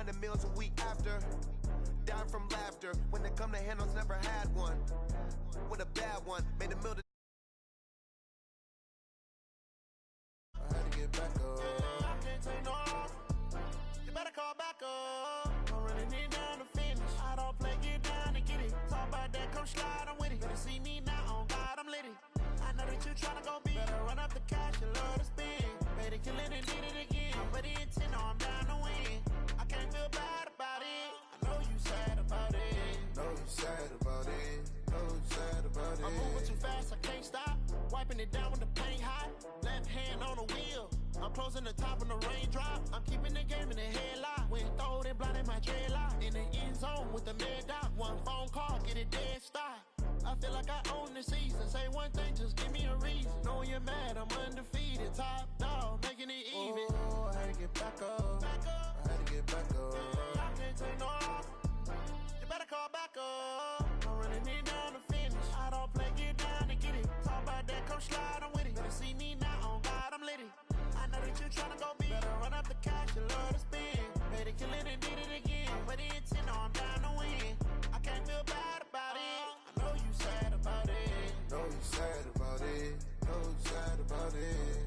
$200 meals a week after. Dying from laughter. When they come to handles, never had one. With a bad one, made a meal to I had to get back up. I can't take no off. You better call back up. Don't really need down to finish. I don't play, get down to get it. Talk about that, come slide, I'm with it. Better see me now, on God, I'm litty. I know that you tryna go big. Better run up the cash, you love to spend. Made it, kill it, and did it again. But the intent, no, I'm down to win. I can't feel bad about it. I know you sad about it. Know you sad about it. Know you sad about it. I'm moving too fast, I can't stop. Wiping it down when the paint hot. Left hand on the wheel. I'm closing the top when the raindrop. I'm keeping the game in the headlock. When throwed and blinded my dreadlock. In the end zone with the mad dot. One phone call, get it dead stop. I feel like I own the season. Say one thing, just give me a reason. Knowing you're mad, I'm undefeated. Top dog, making it even. Oh, I had to get back up. I had to get back up. I can't take no off. You better call back up. I'm running it down to finish. I don't play, get down to get it. Talk about that, come slide, I'm with it. Better see me now, on God, I'm litty. I know that you tryna go big. Better run up the cash, you love to spend. Made it, kill it, and did it again. But the intent, no, I'm down to win. I can't feel bad about it. I know you sad about it. Know you sad about it. Know you sad about it.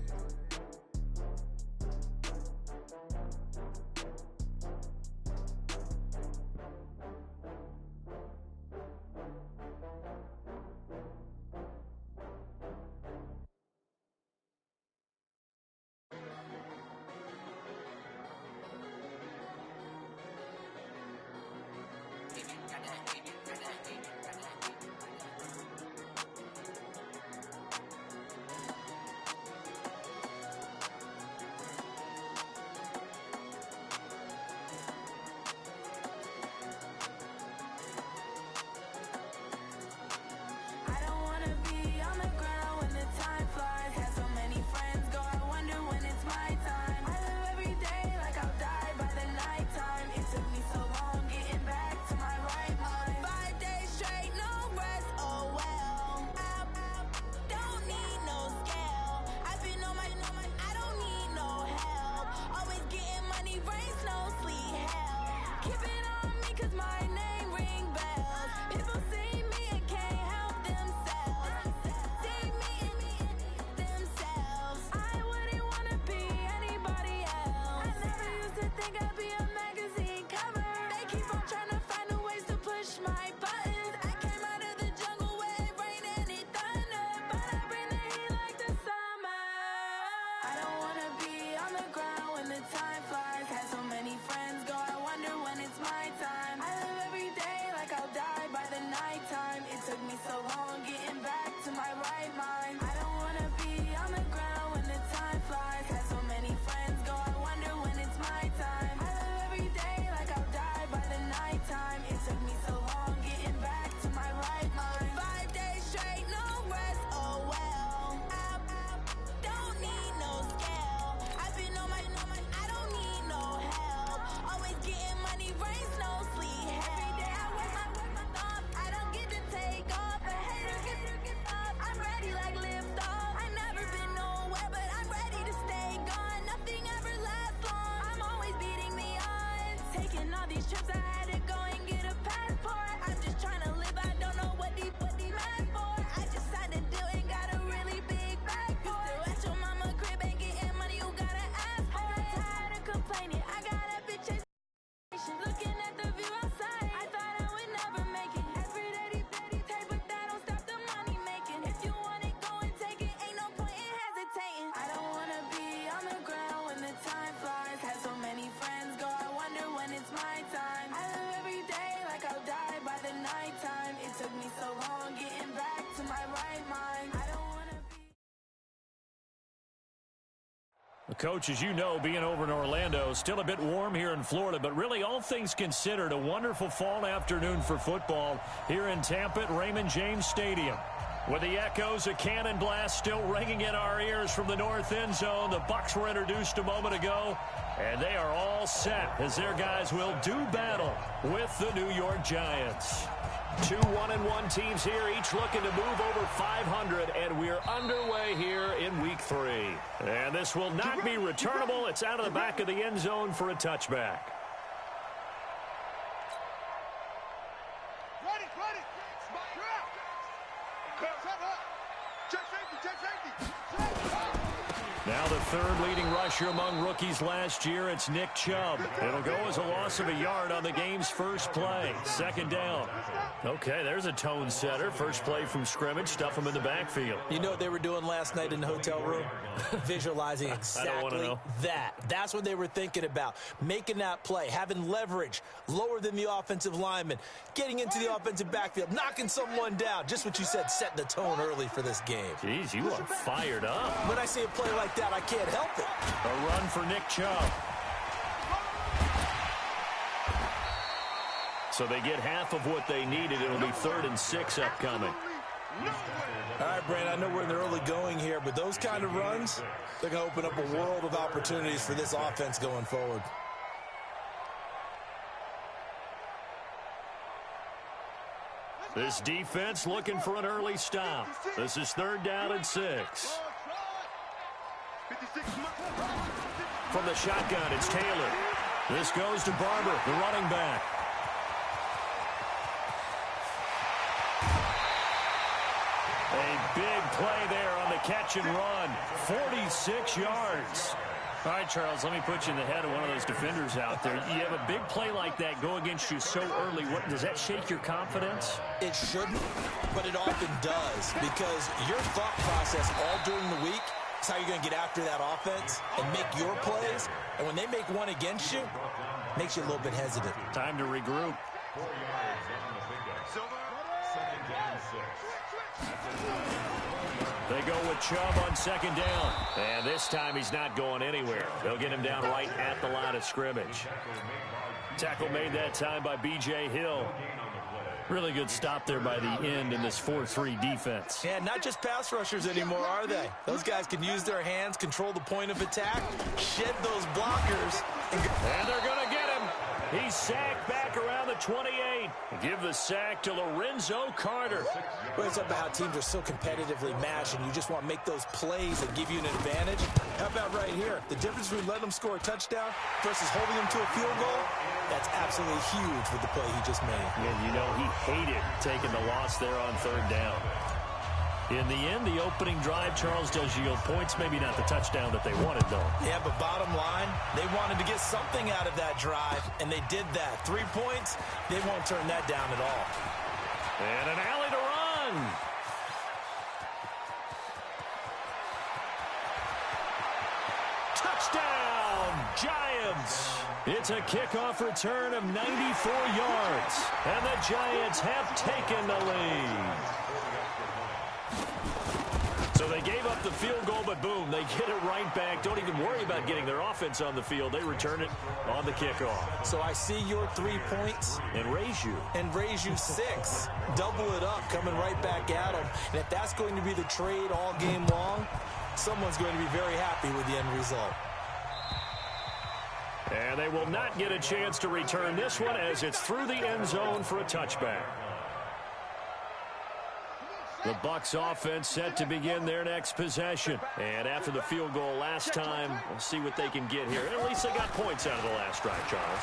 Coach, as you know, being over in Orlando, still a bit warm here in Florida, but really all things considered, a wonderful fall afternoon for football here in Tampa at Raymond James Stadium. With the echoes of cannon blast still ringing in our ears from the north end zone, the Bucs were introduced a moment ago, and they are all set as their guys will do battle with the New York Giants. Two 1-1 teams here, each looking to move over 500, and we're underway here in Week 3. And this will not be returnable. It's out of the back of the end zone for a touchback. third leading rusher among rookies last year. It's Nick Chubb. It'll go as a loss of a yard on the game's first play. Second down. Okay, there's a tone setter. First play from scrimmage. Stuff him in the backfield. You know what they were doing last night in the hotel room? Visualizing exactly that. That's what they were thinking about. Making that play, having leverage, lower than the offensive lineman, getting into the offensive backfield, knocking someone down. Just what you said, setting the tone early for this game. Jeez, you are fired up. When I see a play like that, I can't help it. A run for Nick Chubb. So they get half of what they needed. It'll be 3rd and 6 upcoming. All right, Brandon, I know we're in the early going here, but those kind of runs, they're going to open up a world of opportunities for this offense going forward. This defense looking for an early stop. This is 3rd down and 6. From the shotgun, it's Taylor. This goes to Barber, the running back. A big play there on the catch and run. 46 yards. All right, Charles, let me put you in the head of one of those defenders out there. You have a big play like that go against you so early. Does that shake your confidence? It shouldn't, but it often does, because your thought process all during the week is how you're going to get after that offense and make your plays. And when they make one against you, it makes you a little bit hesitant. Time to regroup. They go with Chubb on 2nd down. And this time he's not going anywhere. They'll get him down right at the line of scrimmage. Tackle made that time by B.J. Hill. Really good stop there by the end in this 4-3 defense. Yeah, not just pass rushers anymore, are they? Those guys can use their hands, control the point of attack, shed those blockers. And they're going to get him. He's sacked back around the 28. Give the sack to Lorenzo Carter. Well, it's about how teams are so competitively matched, and you just want to make those plays that give you an advantage. How about right here? The difference between letting them score a touchdown versus holding them to a field goal, that's absolutely huge with the play he just made. And you know he hated taking the loss there on 3rd down. In the end, the opening drive, Charles, does yield points. Maybe not the touchdown that they wanted, though. Yeah, but bottom line, they wanted to get something out of that drive, and they did that. 3 points, they won't turn that down at all. And an alley to run. Touchdown, Giants. It's a kickoff return of 94 yards, and the Giants have taken the lead. So they gave up the field goal, but boom, they get it right back. Don't even worry about getting their offense on the field. They return it on the kickoff. So I see your 3 points. And raise you. And raise you 6. Double it up, coming right back at them. And if that's going to be the trade all game long, someone's going to be very happy with the end result. And they will not get a chance to return this one as it's through the end zone for a touchback. The Bucs offense set to begin their next possession. And after the field goal last time, we'll see what they can get here. At least they got points out of the last drive, Charles.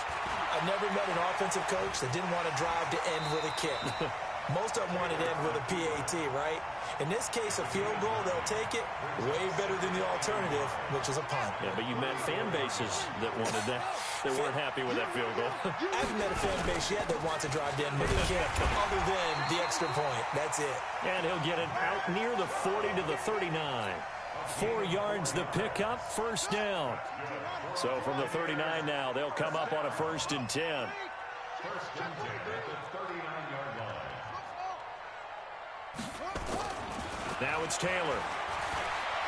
I've never met an offensive coach that didn't want to drive to end with a kick. Most of them wanted to end with a PAT, right? In this case, a field goal, they'll take it. Way better than the alternative, which is a punt. Yeah, but you met fan bases that wanted that, that weren't happy with that field goal. I haven't met a fan base yet that wants to drive to end with a kick, other than the extra point. That's it. And he'll get it out near the 40 to the 39. 4 yards the pickup, 1st down. So from the 39 now, they'll come up on a 1st and 10. 1st and 10 at the 39-yard line. Now it's Taylor.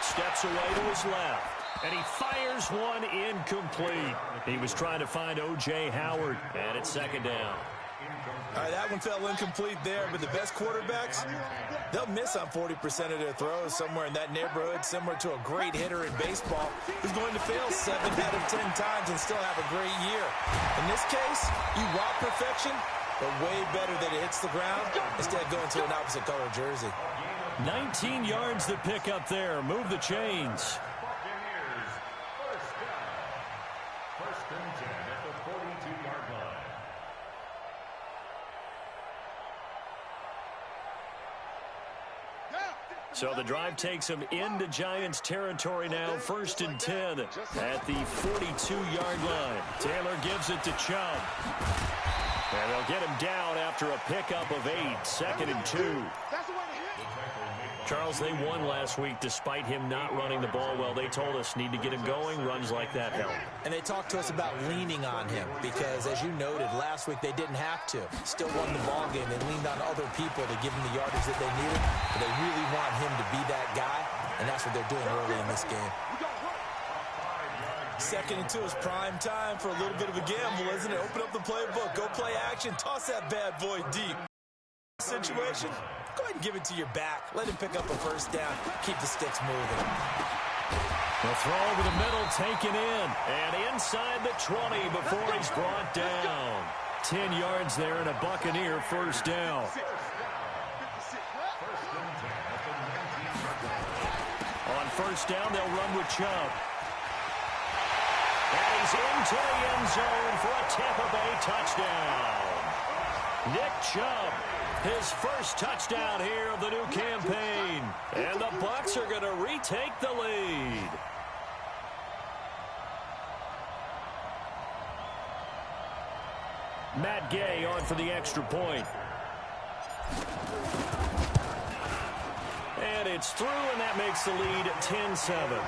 Steps away to his left. And he fires one incomplete. He was trying to find O.J. Howard. And it's 2nd down. All right, that one fell incomplete there, but the best quarterbacks, they'll miss on 40% of their throws, somewhere in that neighborhood, similar to a great hitter in baseball who's going to fail 7 out of 10 times and still have a great year. In this case, you want perfection, but way better that it hits the ground instead of going to an opposite color jersey. 19 yards to pick up there. Move the chains. Buccaneers, 1st down. 1st and 10 at the 42-yard line. So the drive takes him into Giants territory now, 1st and 10 at the 42-yard line. Taylor gives it to Chubb. And they'll get him down after a pickup of 8, 2nd and 2. Charles, they won last week despite him not running the ball well. They told us need to get him going. Runs like that help. And they talked to us about leaning on him because, as you noted, last week they didn't have to. Still won the ball game. They leaned on other people to give him the yardage that they needed. But they really want him to be that guy, and that's what they're doing early in this game. 2nd and 2 is prime time for a little bit of a gamble, isn't it? Open up the playbook. Go play action. Toss that bad boy deep. Situation, go ahead and give it to your back. Let him pick up a first down. Keep the sticks moving. The throw over the middle, taken in. And inside the 20 before he's brought down. 10 yards there and a Buccaneer first down. On first down, they'll run with Chubb. And he's into the end zone for a Tampa Bay touchdown. Nick Chubb, his first touchdown here of the new campaign. And the Bucs are going to retake the lead. Matt Gay on for the extra point. And it's through, and that makes the lead 10-7.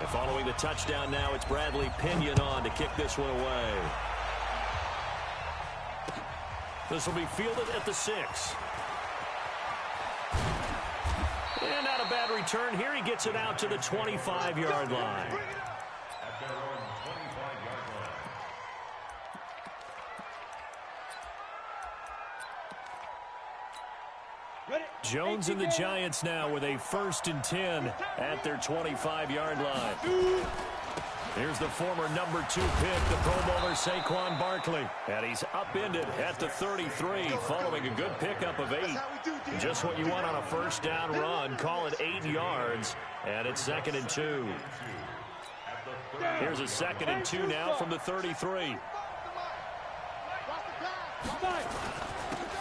Following the touchdown now, it's Bradley Pinion on to kick this one away. This will be fielded at the 6. And not a bad return here. He gets it out to the 25-yard line. Jones and the Giants now with a 1st and 10 at their 25-yard line. Here's the former number 2 pick, the Pro Bowler Saquon Barkley. And he's upended at the 33 following a good pickup of 8. Just what you want on a first down run. Call it 8 yards. And it's 2nd and 2. Here's a 2nd and 2 now from the 33.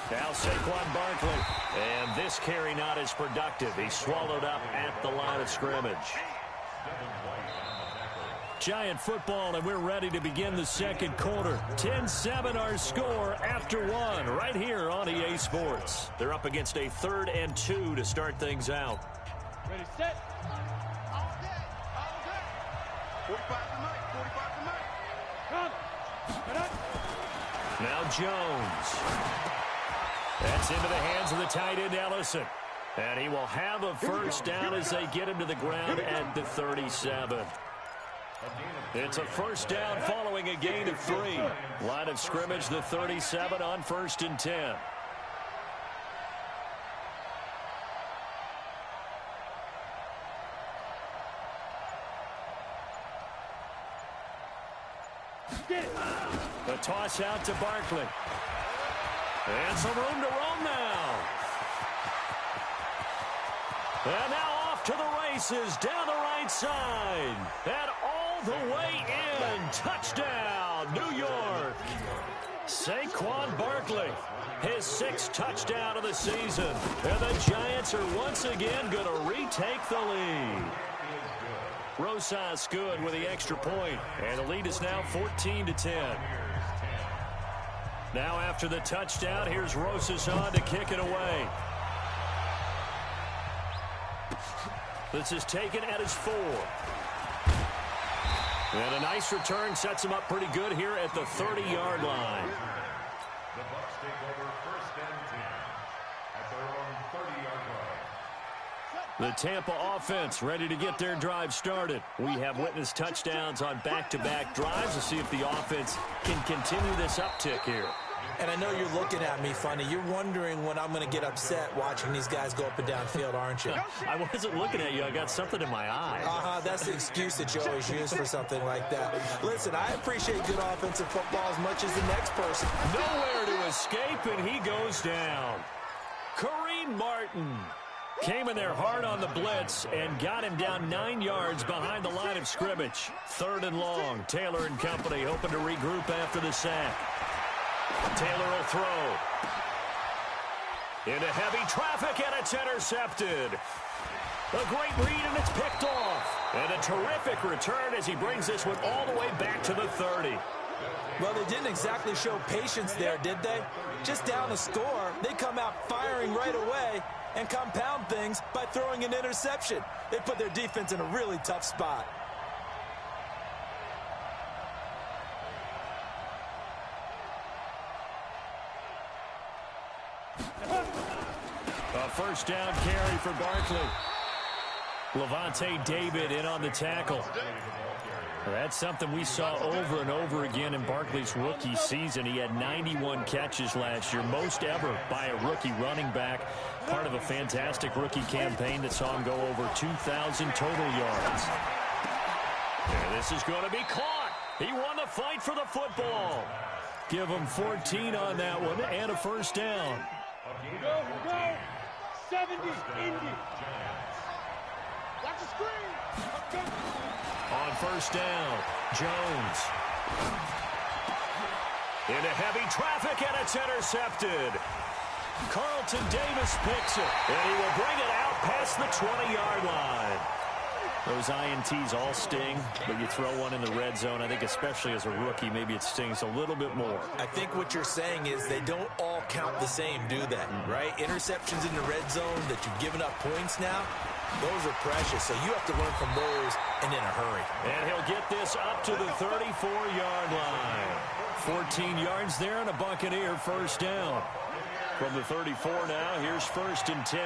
Now Saquon Barkley. And this carry not as productive. He's swallowed up at the line of scrimmage. Giant football, and we're ready to begin the second quarter. 10-7 our score after 1 right here on EA Sports. They're up against a 3rd and 2 to start things out. Ready, set. 45 to Mike. 45 to Mike. Come. Now Jones. That's into the hands of the tight end, Ellison. And he will have a first down as they get him to the ground at the 37. It's a first down following a gain of 3. Line of scrimmage, the 37 on 1st and 10. The toss out to Barkley. And some room to roam now. And now off to the races down the right side. And all the way in. Touchdown, New York. Saquon Barkley, his 6th touchdown of the season. And the Giants are once again going to retake the lead. Rosas good with the extra point. And the lead is now 14-10. Now after the touchdown, here's Rosas on to kick it away. This is taken at his 4. And a nice return sets him up pretty good here at the 30-yard line. The Bucs take over 1st and 10 at their own 30-yard line. The Tampa offense ready to get their drive started. We have witnessed touchdowns on back-to-back drives to see if the offense can continue this uptick here. And I know you're looking at me funny. You're wondering when I'm going to get upset watching these guys go up and down field, aren't you? I wasn't looking at you. I got something in my eye. That's the excuse that you always use for something like that. Listen, I appreciate good offensive football as much as the next person. Nowhere to escape, and he goes down. Kareem Martin came in there hard on the blitz and got him down 9 yards behind the line of scrimmage. 3rd and long. Taylor and company hoping to regroup after the sack. Taylor will throw. Into heavy traffic, and it's intercepted. A great read, and it's picked off. And a terrific return as he brings this one all the way back to the 30. Well, they didn't exactly show patience there, did they? Just down a score, they come out firing right away and compound things by throwing an interception. They put their defense in a really tough spot. A first down carry for Barkley. Levante David in on the tackle. That's something we saw over and over again in Barkley's rookie season. He had 91 catches last year, most ever by a rookie running back. Part of a fantastic rookie campaign that saw him go over 2,000 total yards. And this is going to be caught. He won the fight for the football. Give him 14 on that one and a first down. Go, go. 70, Indy. Watch the screen. On first down, Jones. Into heavy traffic, and it's intercepted. Carlton Davis picks it, and he will bring it out past the 20-yard line. Those INTs all sting, but you throw one in the red zone, I think especially as a rookie, maybe it stings a little bit more. I think what you're saying is they don't all count the same, do they? Right? Interceptions in the red zone that you've given up points now, those are precious, so you have to learn from those and in a hurry. And he'll get this up to the 34-yard line. 14 yards there and a Buccaneer first down. From the 34 now, here's 1st and 10.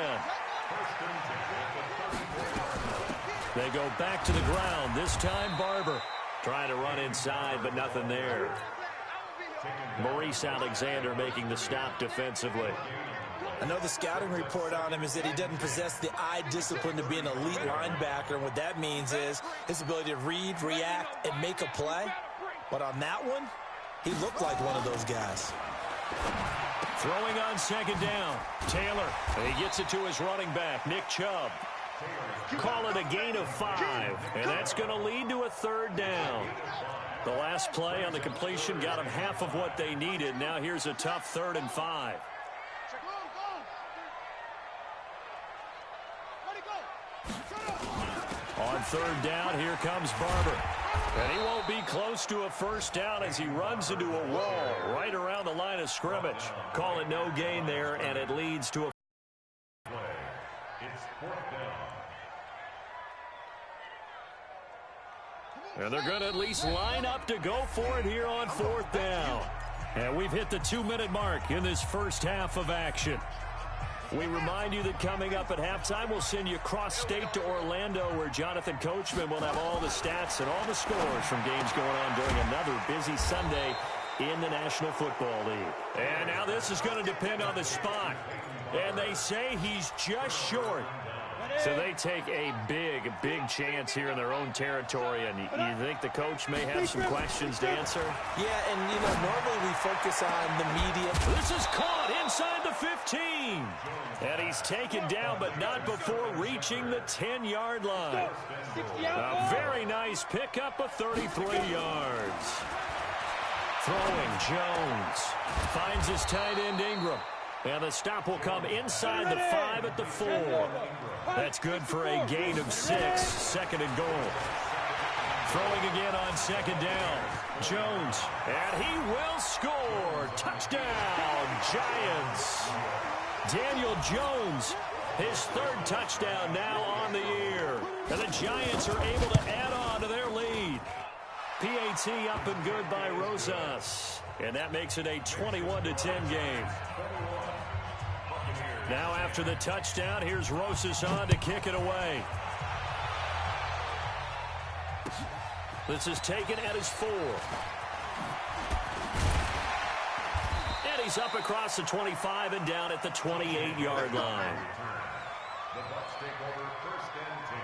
They go back to the ground. This time Barber trying to run inside, but nothing there. Maurice Alexander making the stop defensively. I know the scouting report on him is that he doesn't possess the eye discipline to be an elite linebacker, and what that means is his ability to read, react, and make a play. But on that one, he looked like one of those guys. Throwing on second down, Taylor. And he gets it to his running back, Nick Chubb. Call it a gain of 5, and that's going to lead to a third down. The last play on the completion got them half of what they needed. Now here's a tough 3rd and 5. On third down, here comes Barber. And he won't be close to a first down as he runs into a wall right around the line of scrimmage. Call it no gain there, and it leads to a It's 4th down. And they're going to at least line up to go for it here on 4th down. And we've hit the 2-minute mark in this first half of action. We remind you that coming up at halftime, we'll send you cross-state to Orlando, where Jonathan Coachman will have all the stats and all the scores from games going on during another busy Sunday in the National Football League. And now this is going to depend on the spot. And they say he's just short. So they take a big, big chance here in their own territory. And you think the coach may have some questions to answer? Yeah, and, normally we focus on the media. This is caught inside the 15. And he's taken down, but not before reaching the 10-yard line. A very nice pickup of 33 yards. Throwing, Jones. Finds his tight end, Ingram. And the stop will come inside the 5 at the 4. That's good for a gain of 6, 2nd and goal. Throwing again on second down. Jones, and he will score. Touchdown, Giants. Daniel Jones, his 3rd touchdown now on the year. And the Giants are able to add on to their lead. PAT up and good by Rosas. And that makes it a 21-10 game. Now after the touchdown, here's Rosas on to kick it away. This is taken at his 4. And he's up across the 25 and down at the 28-yard line. The Bucs take over 1st and 10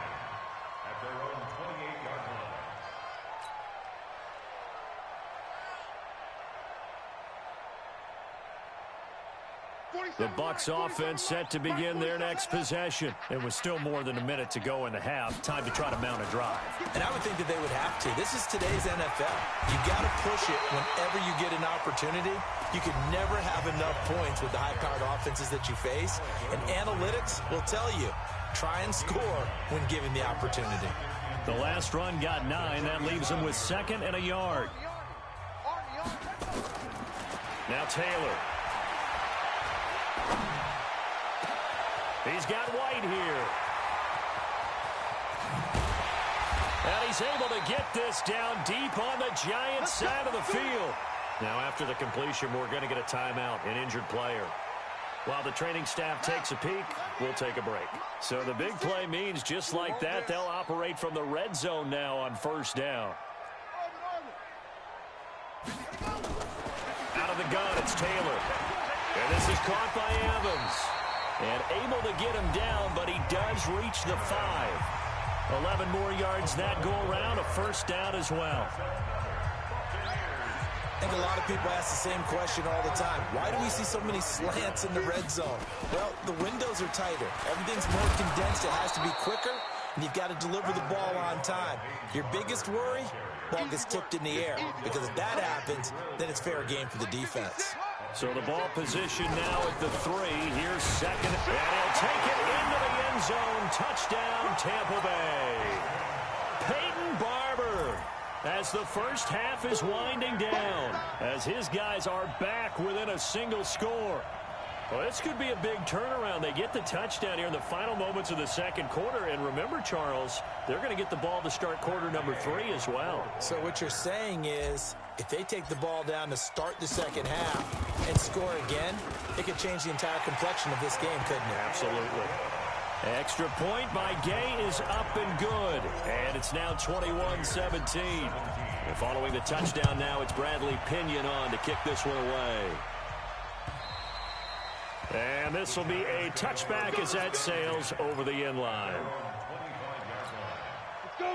at their own 28-yard line. The Bucs offense set to begin their next possession. It was still more than a minute to go in the half. Time to try to mount a drive. And I would think that they would have to. This is today's NFL. You got to push it whenever you get an opportunity. You can never have enough points with the high-powered offenses that you face. And analytics will tell you, try and score when given the opportunity. The last run got 9. That leaves him with 2nd and a yard. Now Taylor. He's got White here. And he's able to get this down deep on the Giants' side of the field. Now after the completion, we're going to get a timeout, an injured player. While the training staff takes a peek, we'll take a break. So the big play means just like that, they'll operate from the red zone now on 1st down. Out of the gun, it's Taylor. And this is caught by Evans. And able to get him down, but he does reach the 5. 11 more yards that go around, a 1st down as well. I think a lot of people ask the same question all the time. Why do we see so many slants in the red zone? Well, the windows are tighter. Everything's more condensed. It has to be quicker, and you've got to deliver the ball on time. Your biggest worry? Ball gets tipped in the air, because if that happens, then it's fair game for the defense. So the ball position now at the 3. Here's 2nd, and he'll take it into the end zone. Touchdown, Tampa Bay. Peyton Barber, as the first half is winding down, as his guys are back within a single score. Well, this could be a big turnaround. They get the touchdown here in the final moments of the 2nd quarter. And remember, Charles, they're going to get the ball to start quarter number 3 as well. So what you're saying is, if they take the ball down to start the 2nd half and score again, it could change the entire complexion of this game, couldn't it? Absolutely. Extra point by Gay is up and good. And it's now 21-17. And following the touchdown now, it's Bradley Pinion on to kick this one away. And this will be a touchback as that sails over the end line.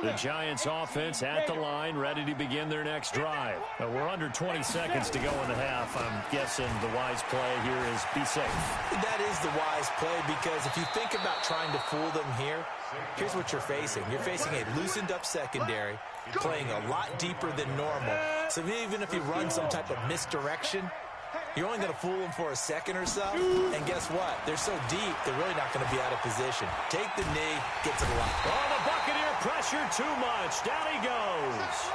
The Giants offense at the line, ready to begin their next drive. We're under 20 seconds to go in the half. I'm guessing the wise play here is be safe. That is the wise play, because if you think about trying to fool them here, here's what you're facing. You're facing a loosened up secondary, playing a lot deeper than normal. So even if you run some type of misdirection, you're only going to fool them for a second or so. And guess what? They're so deep, they're really not going to be out of position. Take the knee, get to the line. Oh, the Buccaneer pressure too much. Down he goes.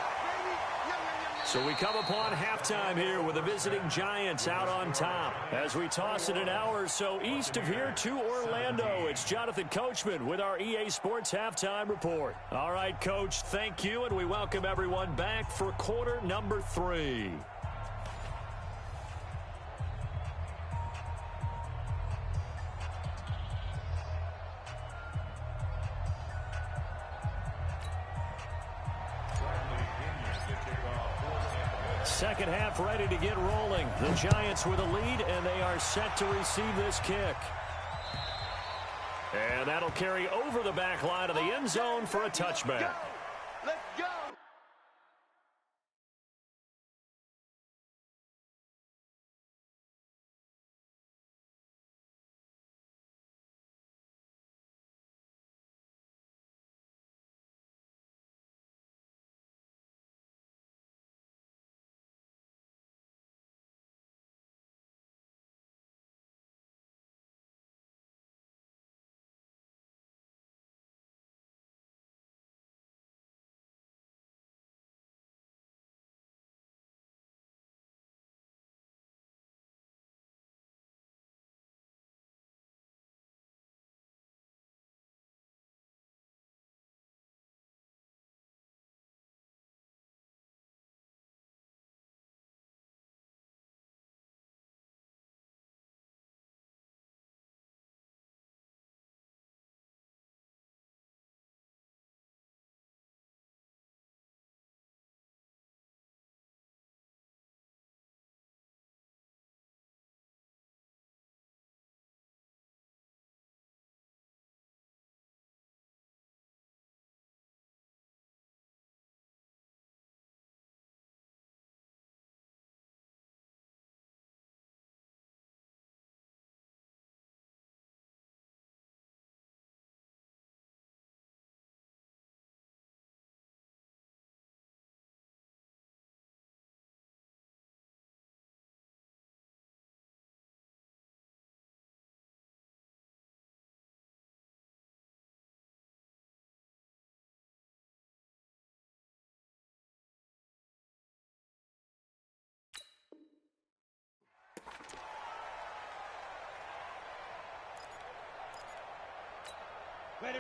So we come upon halftime here with the visiting Giants out on top. As we toss it an hour or so east of here to Orlando, it's Jonathan Coachman with our EA Sports Halftime Report. All right, Coach, thank you, and we welcome everyone back for quarter number 3. Second half ready to get rolling. The Giants with a lead, and they are set to receive this kick. And that'll carry over the back line of the end zone for a touchback. Let's go.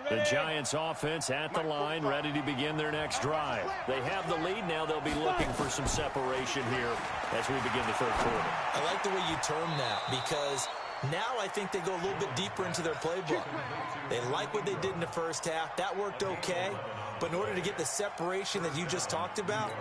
The Giants offense at the line, ready to begin their next drive. They have the lead now. They'll be looking for some separation here as we begin the third quarter. I like the way you term that, because now I think they go a little bit deeper into their playbook. They like what they did in the first half. That worked okay. But in order to get the separation that you just talked about,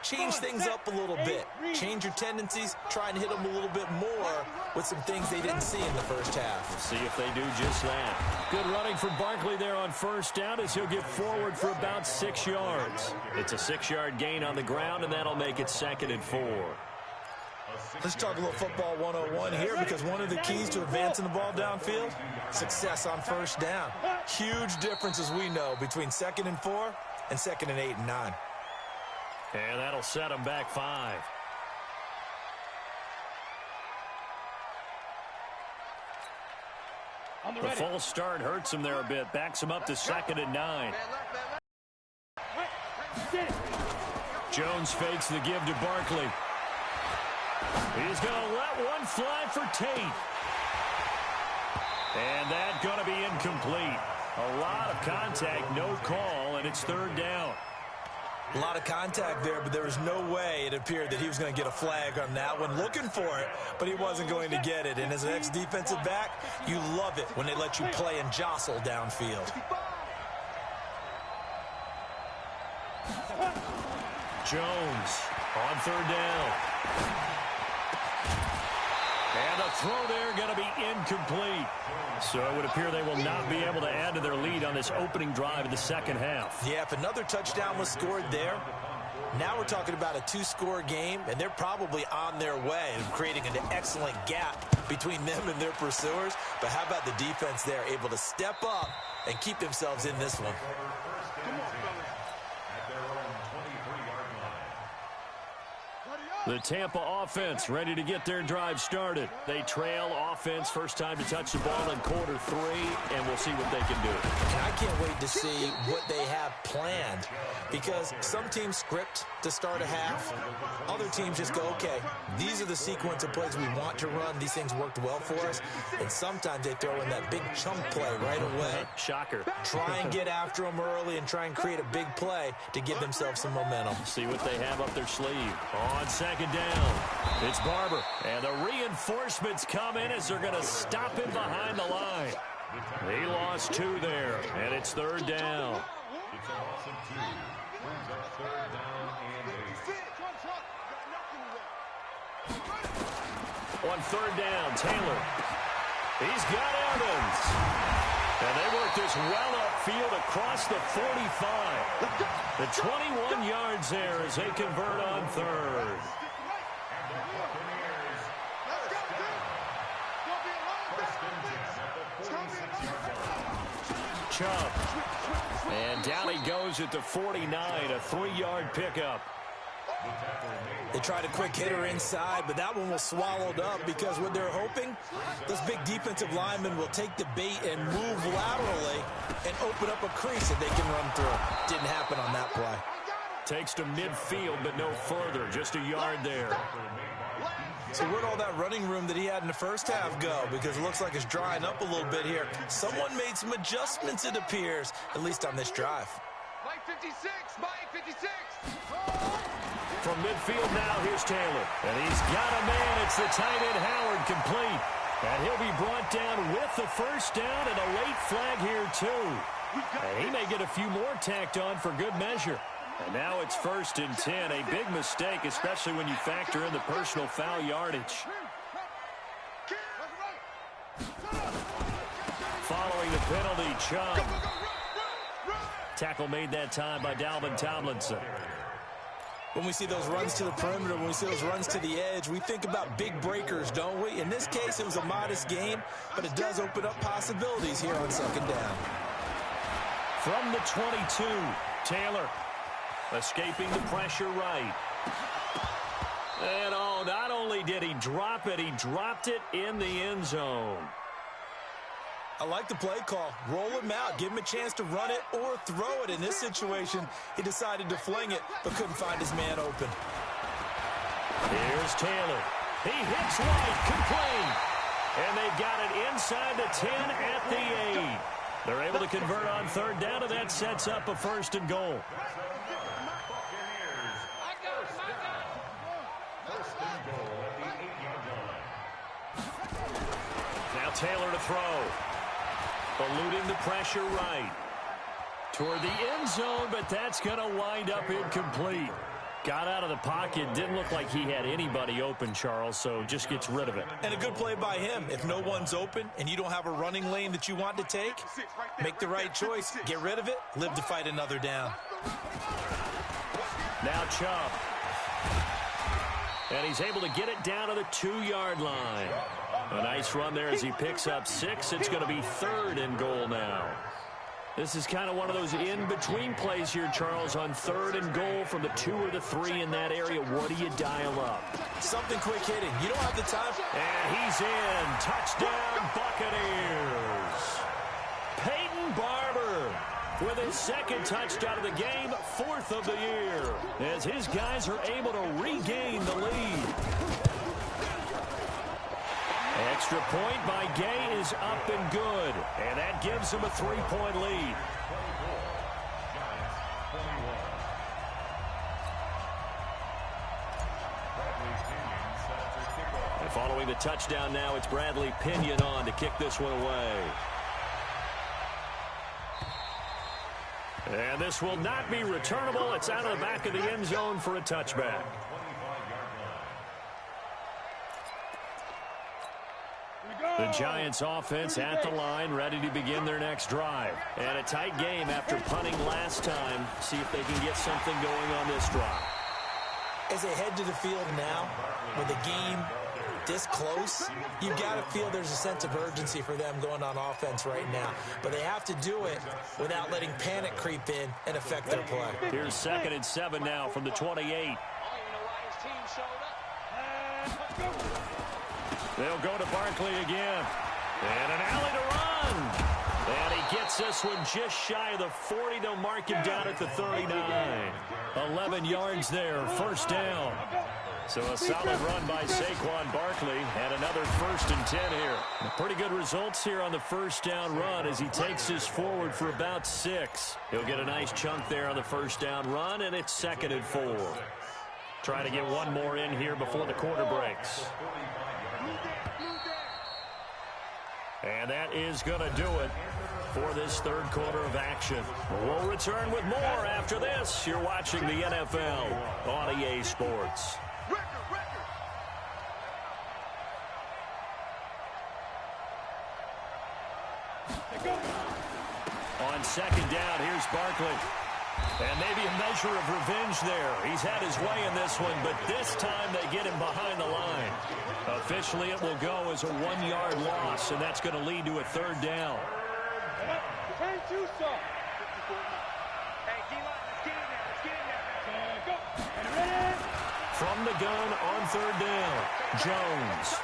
change things up a little bit. Change your tendencies. Try and hit them a little bit more with some things they didn't see in the first half. We'll see if they do just that. Good running from Barkley there on first down as he'll get forward for about 6 yards. It's a 6-yard gain on the ground, and that'll make it 2nd and 4. Let's talk a little football 101 here, because one of the keys to advancing the ball downfield, success on first down. Huge difference, as we know, between 2nd and 4 and 2nd and 8 and 9. And that'll set them back 5. The false start hurts him there a bit. Backs him up to 2nd and 9. Jones fakes the give to Barkley. He's going to let one fly for Tate. And that's going to be incomplete. A lot of contact, no call, and it's 3rd down. A lot of contact there, but there was no way it appeared that he was going to get a flag on that one. Looking for it, but he wasn't going to get it. And as an ex-defensive back, you love it when they let you play and jostle downfield. Jones on 3rd down. And the throw there going to be incomplete. So it would appear they will not be able to add to their lead on this opening drive in the second half. Yeah, if another touchdown was scored there, now we're talking about a 2-score game, and they're probably on their way of creating an excellent gap between them and their pursuers. But how about the defense there, able to step up and keep themselves in this one? The Tampa offense ready to get their drive started. They trail offense, first time to touch the ball in quarter 3, and we'll see what they can do. And I can't wait to see what they have planned, because some teams script to start a half. Other teams just go, okay, these are the sequence of plays we want to run. These things worked well for us. And sometimes they throw in that big chunk play right away. Shocker. Try and get after them early and try and create a big play to give themselves some momentum. See what they have up their sleeve. On 2nd down, it's Barber. And the reinforcements come in as they're going to stop him behind the line. He lost 2 there, and it's 3rd down. It's a loss of 2. Brings up 3rd down and 8. On 3rd down, Taylor. He's got Evans. And they work this well upfield across the 45. The 21 yards there as they convert on 3rd. Chubb. And down he goes at the 49, a 3-yard pickup. They tried a quick hitter inside, but that one was swallowed up because what they're hoping, those big defensive linemen will take the bait and move laterally and open up a crease that they can run through. Didn't happen on that play. Takes to midfield, but no further. Just a yard there. So where'd all that running room that he had in the first half go? Because it looks like it's drying up a little bit here. Someone made some adjustments, it appears, at least on this drive. Mike 56, Mike 56. From midfield now, here's Taylor. And he's got a man. It's the tight end, Howard, complete. And he'll be brought down with the first down and a late flag here, too. And he may get a few more tacked on for good measure. And now it's 1st and 10. A big mistake, especially when you factor in the personal foul yardage. Following the penalty, Chubb. Tackle made that time by Dalvin Tomlinson. When we see those runs to the perimeter, when we see those runs to the edge, we think about big breakers, don't we? In this case, it was a modest game, but it does open up possibilities here on 2nd down. From the 22, Taylor escaping the pressure right. And oh, not only did he drop it, he dropped it in the end zone. I like the play call. Roll him out. Give him a chance to run it or throw it. In this situation, he decided to fling it, but couldn't find his man open. Here's Taylor. He hits right, complete. And they got it inside the 10 at the 8. They're able to convert on third down, and that sets up a 1st and goal. Now Taylor to throw. Eluding the pressure right. Toward the end zone, but that's going to wind up incomplete. Got out of the pocket. Didn't look like he had anybody open, Charles, so just gets rid of it. And a good play by him. If no one's open and you don't have a running lane that you want to take, make the right choice. Get rid of it. Live to fight another down. Now Chubb. And he's able to get it down to the 2-yard line. A nice run there as he picks up 6. It's going to be 3rd and goal now. This is kind of one of those in-between plays here, Charles, on 3rd and goal from the 2 or the 3 in that area. What do you dial up? Something quick hitting. You don't have the time. And he's in. Touchdown, Buccaneers. Peyton Barber with his 2nd touchdown of the game, 4th of the year, as his guys are able to regain the lead. Extra point by Gay is up and good, and that gives him a 3-point lead. And following the touchdown now, it's Bradley Pinion on to kick this one away. And this will not be returnable. It's out of the back of the end zone for a touchback. The Giants offense at the line, ready to begin their next drive. And a tight game after punting last time. See if they can get something going on this drive. As they head to the field now, with the game this close, you've got to feel there's a sense of urgency for them going on offense right now. But they have to do it without letting panic creep in and affect their play. Here's 2nd and 7 now from the 28. They'll go to Barkley again. And an alley to run. And he gets this one just shy of the 40. They'll mark him down at the 39. 11 yards there, 1st down. So a solid run by Saquon Barkley and another 1st and 10 here. Pretty good results here on the 1st down run as he takes this forward for about 6. He'll get a nice chunk there on the 1st down run, and it's 2nd and 4. Trying to get one more in here before the quarter breaks. And that is going to do it for this 3rd quarter of action. We'll return with more after this. You're watching the NFL on EA Sports. On 2nd down, here's Barkley. And maybe a measure of revenge there. He's had his way in this one, but this time they get him behind the line. Officially, it will go as a 1-yard loss, and that's going to lead to a 3rd down. From the gun on 3rd down, Jones.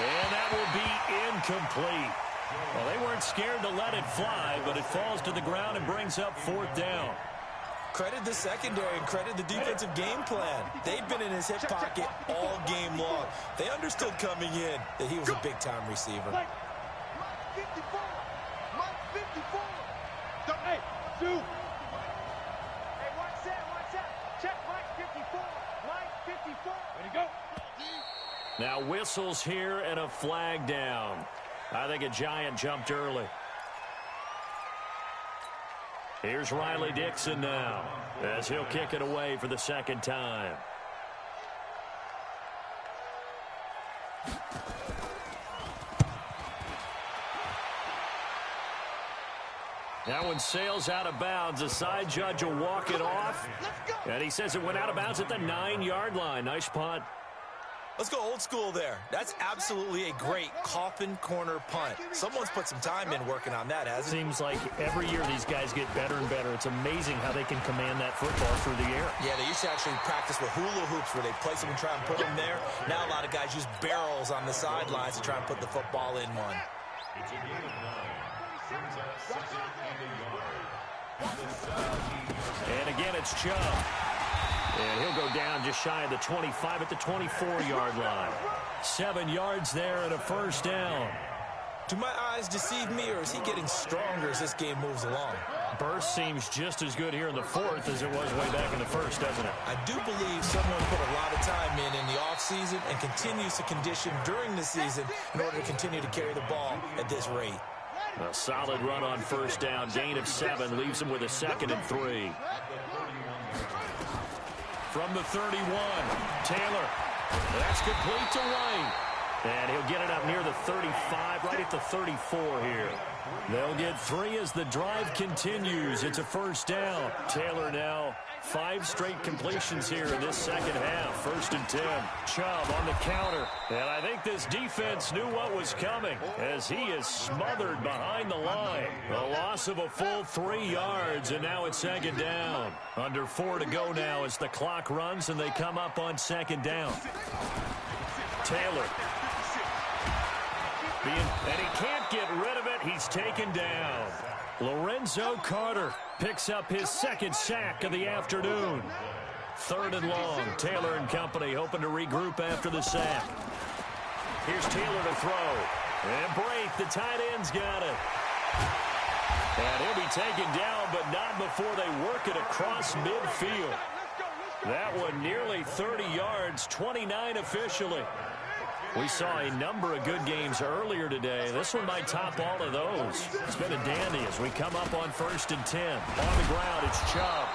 And that will be incomplete. Well, they weren't scared to let it fly, but it falls to the ground and brings up 4th down. Credit the secondary and credit the defensive game plan. They've been in his hip pocket all game long. They understood coming in that he was a big-time receiver. Mike 54. Mike 54. Hey, Sue. Hey, watch that. Check Mike 54. Mike 54. Ready to go. Now whistles here and a flag down. I think a Giant jumped early. Here's Riley Dixon now as he'll kick it away for the 2nd time. That one sails out of bounds. The side judge will walk it off. And he says it went out of bounds at the 9-yard line. Nice punt. Let's go old school there. That's absolutely a great coffin corner punt. Someone's put some time in working on that, hasn't it? Seems like every year these guys get better and better. It's amazing how they can command that football through the air. Yeah, they used to actually practice with hula hoops where they place them and try and put them there. Now a lot of guys use barrels on the sidelines to try and put the football in one. It's a game of 9. Brings up 2nd and a yard. And again, it's Chubb. And he'll go down just shy of the 25 at the 24-yard line. 7 yards there and a 1st down. Do my eyes deceive me, or is he getting stronger as this game moves along? Burst seems just as good here in the fourth as it was way back in the first, doesn't it? I do believe someone put a lot of time in the offseason and continues to condition during the season in order to continue to carry the ball at this rate. A solid run on first down. Gain of 7 leaves him with a 2nd and 3. From the 31, Taylor. That's complete to White. And he'll get it up near the 35, right at the 34 here. They'll get 3 as the drive continues. It's a first down. Taylor now 5 straight completions here in this second half. 1st and 10. Chubb on the counter. And I think this defense knew what was coming as he is smothered behind the line. A loss of a full 3 yards, and now it's 2nd down. Under 4 to go now as the clock runs and they come up on 2nd down. Taylor. And he can't get rid of it. He's taken down. Lorenzo Carter picks up his 2nd sack of the afternoon. 3rd and long. Taylor and company hoping to regroup after the sack. Here's Taylor to throw. And break. The tight end's got it. And he'll be taken down, but not before they work it across midfield. That one nearly 30 yards, 29 officially. We saw a number of good games earlier today. This one might top all of those. It's been a dandy as we come up on 1st and 10. On the ground, it's Chubb.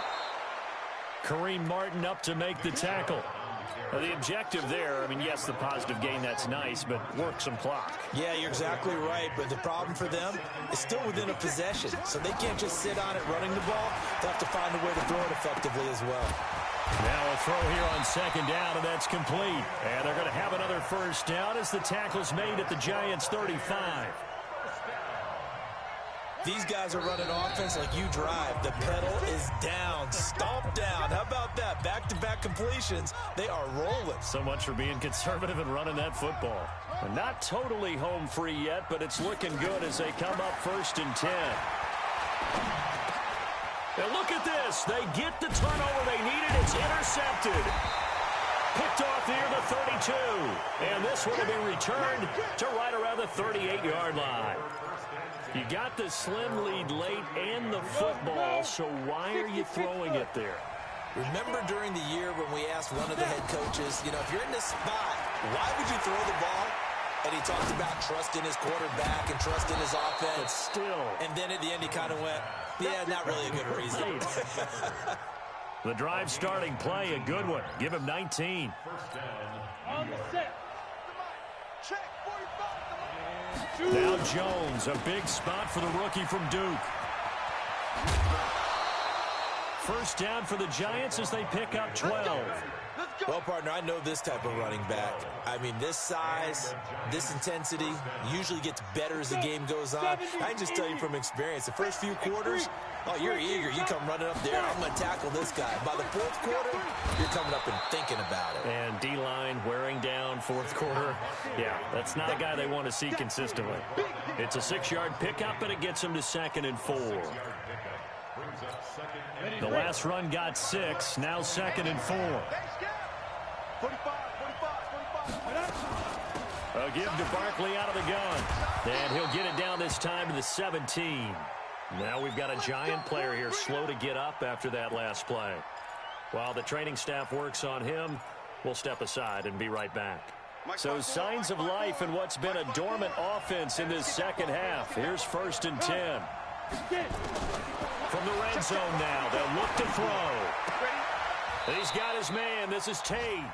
Kareem Martin up to make the tackle. Now, the objective there, I mean, yes, the positive gain, that's nice, but work some clock. Yeah, you're exactly right, but the problem for them is still within a possession, so they can't just sit on it running the ball. They'll have to find a way to throw it effectively as well. Now a throw here on 2nd down, and that's complete. And they're going to have another first down as the tackle's made at the Giants' 35. These guys are running offense like you drive. The pedal is down, stomp down. How about that? Back-to-back completions. They are rolling. So much for being conservative and running that football. And not totally home free yet, but it's looking good as they come up 1st and 10. And look at this. They get the turnover they needed. It's intercepted. Picked off near the 32. And this one will be returned to right around the 38-yard line. You got the slim lead late and the football, so why are you throwing it there? Remember during the year when we asked one of the head coaches, you know, if you're in this spot, why would you throw the ball? And he talked about trust in his quarterback and trust in his offense. But still. And then at the end he kind of went, yeah, not really a good reason. The drive starting play, a good one. Give him 19. On the set. Check, 45. Now Jones, a big spot for the rookie from Duke. First down for the Giants as they pick up 12. Well, partner, I know this type of running back. I mean, this size, this intensity usually gets better as the game goes on. I can just tell you from experience, the first few quarters, oh, you're eager. You come running up there, I'm going to tackle this guy. By the 4th quarter, you're coming up and thinking about it. And D-line wearing down 4th quarter. Yeah, that's not a guy they want to see consistently. It's a 6-yard pickup, and it gets him to 2nd and 4. The last run got 6, now 2nd and 4. 45. A give to Barkley out of the gun. And he'll get it down this time to the 17. Now we've got a Giant player here slow to get up after that last play. While the training staff works on him, we'll step aside and be right back. So signs of life in what's been a dormant offense in this second half. Here's 1st and 10. From the red zone now, they'll look to throw. He's got his man. This is Tate.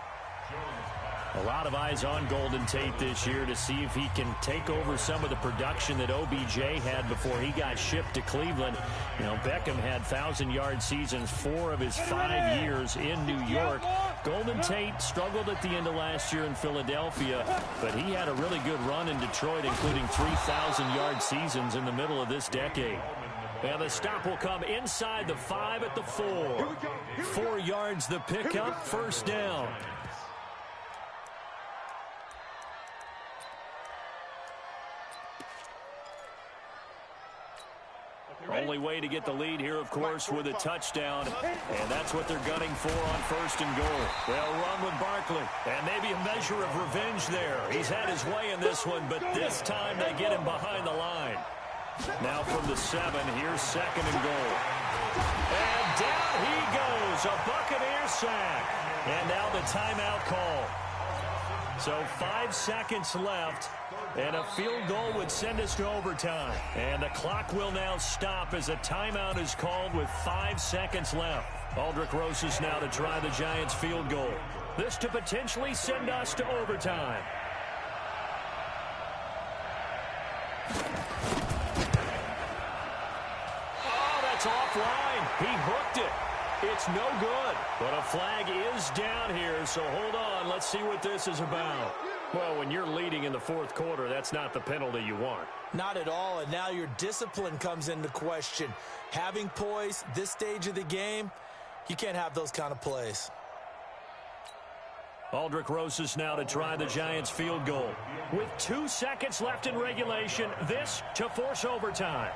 A lot of eyes on Golden Tate this year to see if he can take over some of the production that OBJ had before he got shipped to Cleveland. You know, Beckham had 1,000-yard seasons 4 of his 5 years in New York. Golden Tate struggled at the end of last year in Philadelphia, but he had a really good run in Detroit, including 3,000-yard seasons in the middle of this decade. And the stop will come inside the 5 at the 4. 4 yards the pickup, first down. Only way to get the lead here, of course, with a touchdown. And that's what they're gunning for on 1st and goal. They'll run with Barkley. And maybe a measure of revenge there. He's had his way in this one, but this time they get him behind the line. Now from the 7, here's 2nd and goal. And down he goes, a Buccaneer sack. And now the timeout call. So 5 seconds left, and a field goal would send us to overtime. And the clock will now stop as a timeout is called with 5 seconds left. Aldrick Rosas now to try the Giants field goal. This to potentially send us to overtime. Oh, that's offline. He hooked it. It's no good. But a flag is down here, so hold on. Let's see what this is about. Well, when you're leading in the 4th quarter, that's not the penalty you want. Not at all, and now your discipline comes into question. Having poise, this stage of the game, you can't have those kind of plays. Aldrick Rosas now to try the Giants field goal. With 2 seconds left in regulation, this to force overtime.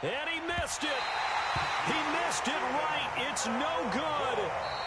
And he missed it. He missed it right. It's no good.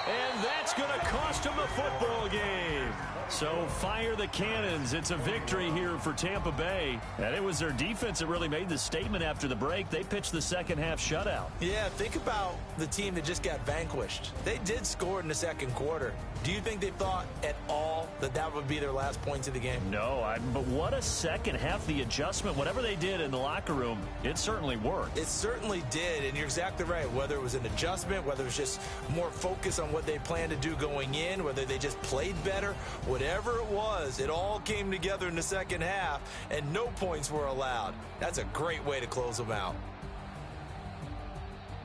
And that's going to cost him a football game. So fire the cannons. It's a victory here for Tampa Bay. And it was their defense that really made the statement after the break. They pitched the second half shutout. Yeah, think about the team that just got vanquished. They did score in the 2nd quarter. Do you think they thought at all that that would be their last points of the game? No, but what a second half. The adjustment, whatever they did in the locker room, it certainly worked. It certainly did, and you're exactly right. Whether it was an adjustment, whether it was just more focus on what they planned to do going in, whether they just played better, whatever it was, it all came together in the 2nd half, and no points were allowed. That's a great way to close them out.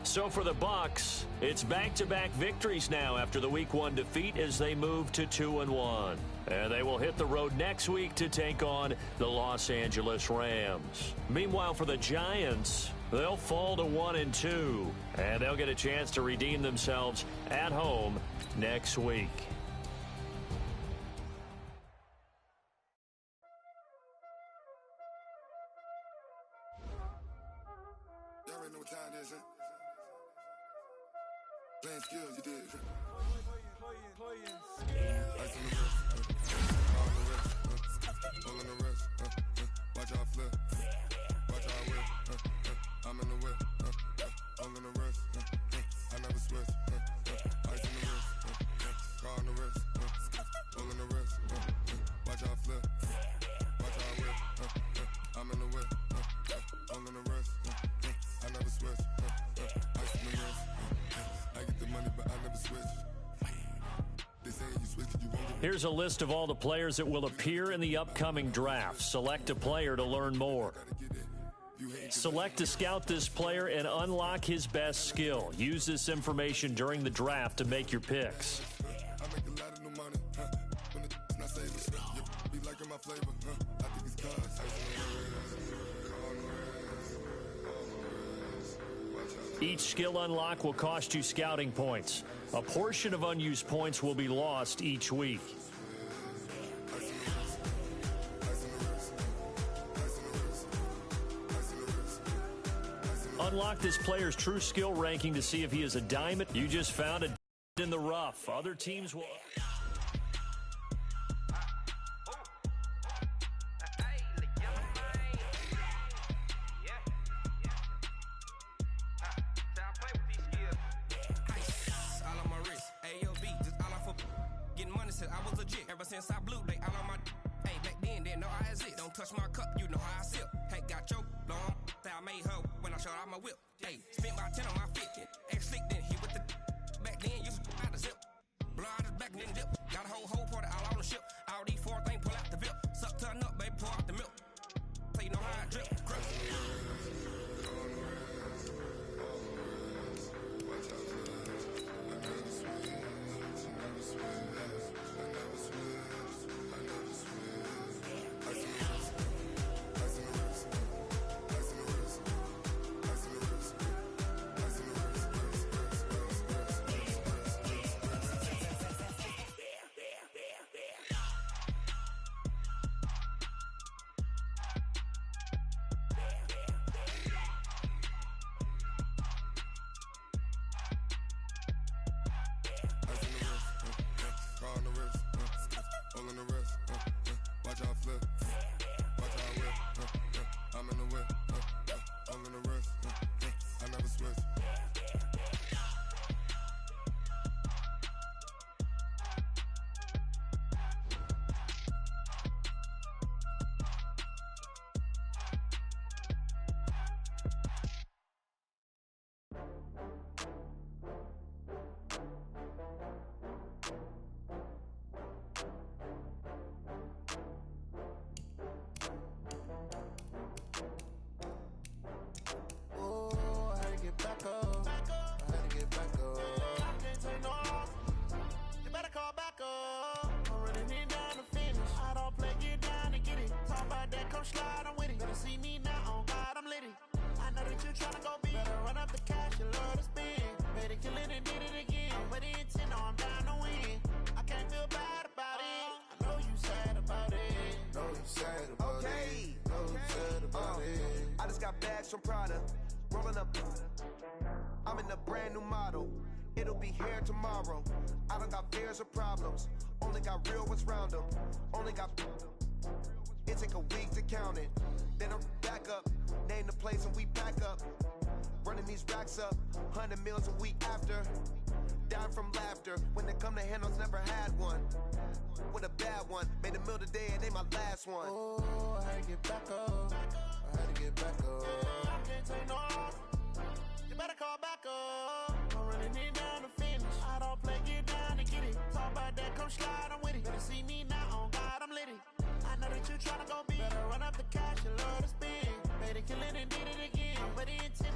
So for the Bucs, it's back-to-back victories now after the Week 1 defeat as they move to 2-1. And they will hit the road next week to take on the Los Angeles Rams. Meanwhile, for the Giants, they'll fall to 1-2, and they'll get a chance to redeem themselves at home next week. Y'all already know what time it is, huh? Playing skills, you did. Ice on the wrist, all on the wrist, all on the wrist, watch out flip, watch out whip, I'm in the whip, all on the wrist, I never switch, ice on the wrist, car on the wrist, all on the wrist, watch out flip, watch out whip, I'm in the whip, all on the wrist, I never switch, ice on the wrist, I get the money but I never switch. Here's a list of all the players that will appear in the upcoming draft. Select a player to learn more. Select to scout this player and unlock his best skill. Use this information during the draft to make your picks. Each skill unlock will cost you scouting points. A portion of unused points will be lost each week. Unlock this player's true skill ranking to see if he is a diamond. You just found a in the rough. Other teams will... Since I blew, they all on my hey, back then, didn't know I exist. Don't touch my cup, you know how I sip. Hey, got your long, I made her when I showed out my whip. Hey, spent about 10 on my fit. Ex-slick, then hit with the back then, used to out the zip. Blow out his back, then dip. Got a whole party all on the ship. All these 4 things, pull out the VIP. Suck, turn up, baby, pour out the milk. So you know how I drip. all in the wrist. Watch how I flip. Watch how I whip. I'm in the whip. All in the wrist. I never switch. From Prada, rolling up. I'm in a brand new model. It'll be here tomorrow. I don't got fears or problems. Only got real ones round them. Only got. It take a week to count it. Then I'm back up. Name the place and we pack up. Running these racks up. 100 meals a week after. Down from laughter. When they come to handles, never had one. With a bad one. Made a meal today and they my last one. Oh, I had to get back up. I had to get back up. I can't take no off. You better call back up. I'm running it down to finish. I don't play, get down and get it. Talk about that, come slide, I'm with it. Better see me now, on God, I'm litty. I know that you tryna go big. Better run up the cash, you love to spin. Made a killing and did it again. But the intent